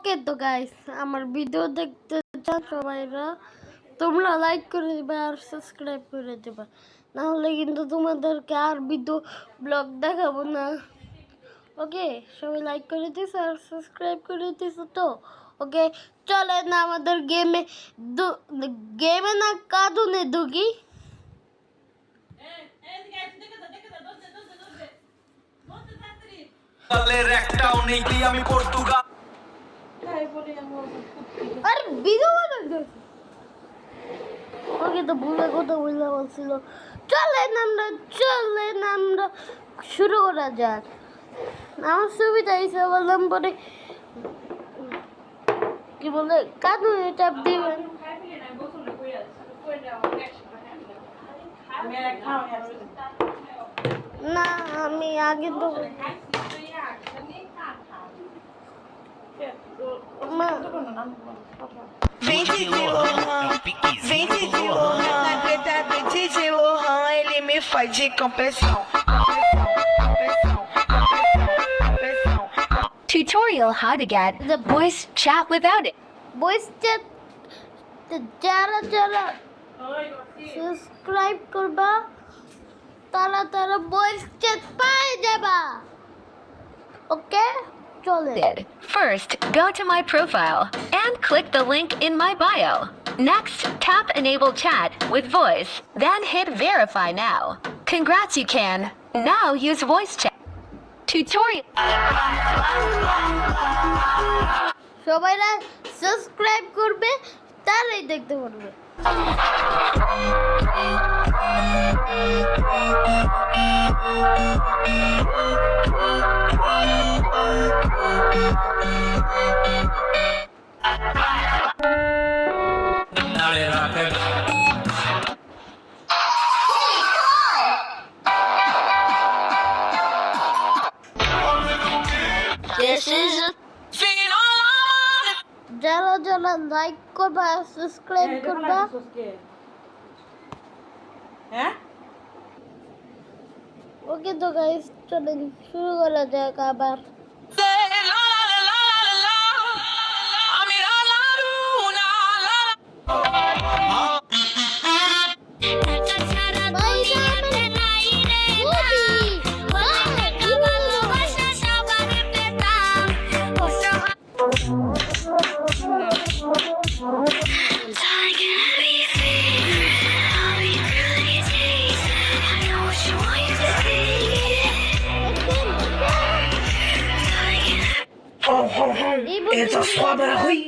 ওকে তো গাইস, আমার ভিডিও দেখতে চান সবাইরা, তোমরা লাইক করে দিবা আর সাবস্ক্রাইব করে দিবা, না হলে কিন্তু তোমাদেরকে আর ভিডিও ব্লগ দেখাবো না। ওকে, সবাই লাইক করে দিস আর সাবস্ক্রাইব করে দিস তো। ওকে, চলে না আমাদের গেমে না কার্টুনে ঢুকি। আমি পর্তুগাল আরে ভিডিও বানাতে ওকে তো ভুলে কথা বললে বলছিল। চলেন আমরা শুরু করা যাক। আমার সুবিধা হিসেবে বললাম পরে কি বলে কার্টুনে ট্যাপ দিবেন। না আমি আগে তো ele me faz de compressão. Tutorial how to get the voice chat without it. Voice chat যারা সাবস্ক্রাইব করবা তারা ভয়েস চ্যাট পেয়ে যাবা। ওকে, চলে। First, go to my profile and click the link in my bio. Next, tap Enable Chat with Voice, then hit Verify Now. Congrats, you can now use voice chat. Tutorial. সবাইরা subscribe করবে, তারাই দেখতে পারবে। যারা like করবা subscribe করবা। ওকে তো guys, চলেন শুরু করা যাক আবার। It's a strawberry.